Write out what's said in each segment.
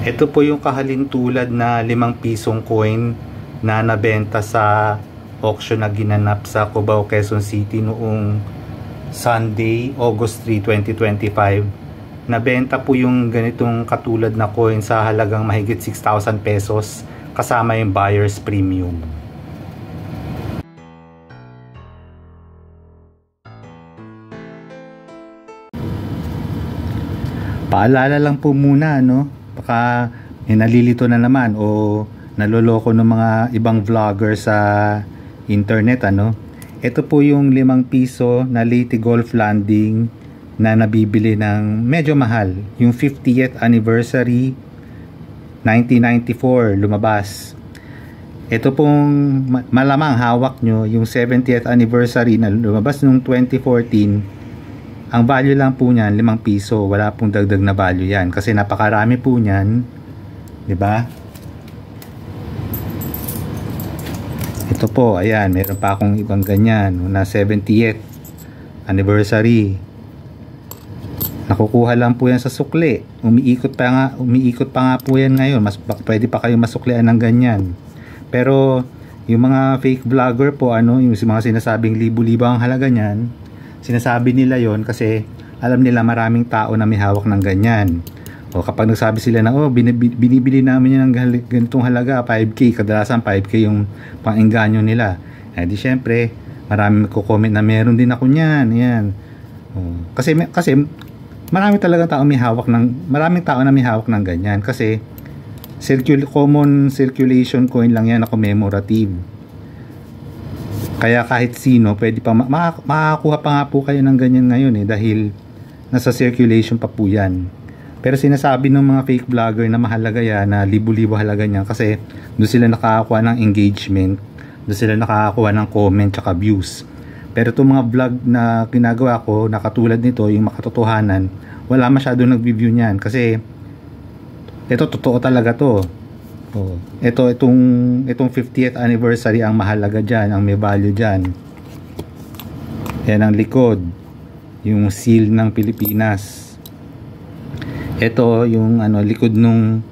Ito po yung kahalintulad na 5 pisong coin na nabenta sa auction na ginanap sa Cubao, Quezon City noong Sunday, August 3, 2025. Nabenta po yung ganitong katulad na coin sa halagang mahigit 6,000 pesos kasama yung buyer's premium. Paalala lang po muna, no? Baka nalilito na naman o naloloko ng mga ibang vlogger sa internet, ano? Ito po yung 5 piso na Leyte Golf Landing na nabibili ng medyo mahal. Yung 50th anniversary 1994 lumabas. Ito pong malamang hawak nyo yung 70th anniversary na lumabas noong 2014. Ang value lang po niyan 5 piso, wala pong dagdag na value yan kasi napakarami po niyan, 'di ba? Ito po, ayan, meron pa akong ibang ganyan na 70th anniversary. Nakukuha lang po yan sa sukli. Umiikot pa nga po yan ngayon. Pwede pa kayo masuklian ng ganyan. Pero yung mga fake vlogger po, yung mga sinasabing libo-libo ang halaga niyan, sinasabi nila yon kasi alam nila maraming tao na may hawak ng ganyan. O kapag nagsabi sila na binibili namin yan ng ganitong halaga 5K, kadalasan 5K yung pang-engganyo nila. Eh di syempre maraming magko-comment na meron din ako niyan. Yan. Kasi maraming tao na may hawak ng ganyan kasi common circulation coin lang yan na commemorative. Kaya kahit sino pwede pa makakuha pa nga po kayo ng ganyan ngayon dahil nasa circulation pa po yan. Pero sinasabi ng mga fake vlogger na mahalaga yan, na libo-libo halaga niyan kasi doon sila nakakakuha ng engagement, doon sila nakakakuha ng comment tsaka views. Pero itong mga vlog na ginagawa ko na katulad nito, yung makatotohanan, wala masyadong nag-view niyan kasi ito totoo talaga to. Itong 50th anniversary ang mahalaga dyan, ang may value dyan. Yan ang likod, yung seal ng Pilipinas. Ito yung likod nung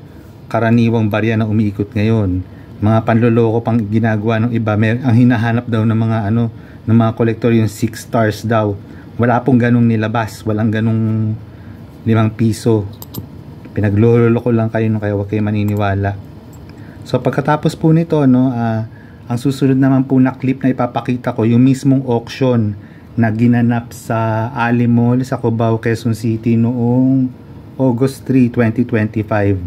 karaniwang barya na umiikot ngayon. Mga panloloko pang ginagawa ng iba. Ang hinahanap daw ng mga ng mga kolektor yung 6 stars daw. Wala pong ganung nilabas, walang ganung 5 piso. Pinagloloko lang kayo kaya huwag kayo maniniwala. So pagkatapos po nito, ang susunod naman po na clip na ipapakita ko, yung mismong auction na ginanap sa Ali Mall sa Cubao, Quezon City noong August 3, 2025.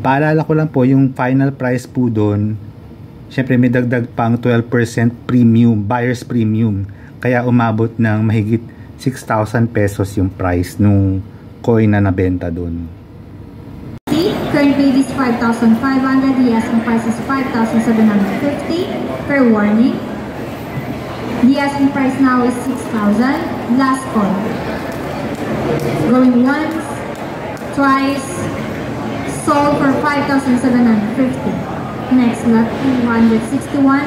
Paalala ko lang po, yung final price po doon, syempre may dagdag pang 12% premium, buyer's premium. Kaya umabot ng mahigit 6,000 pesos yung price nung coin na nabenta doon. Current bid is 5,500. The asking price is 5,750 per warning. The asking price now is 6,000. Last call. Going once, twice. Sold for 5,750. Next lot 261.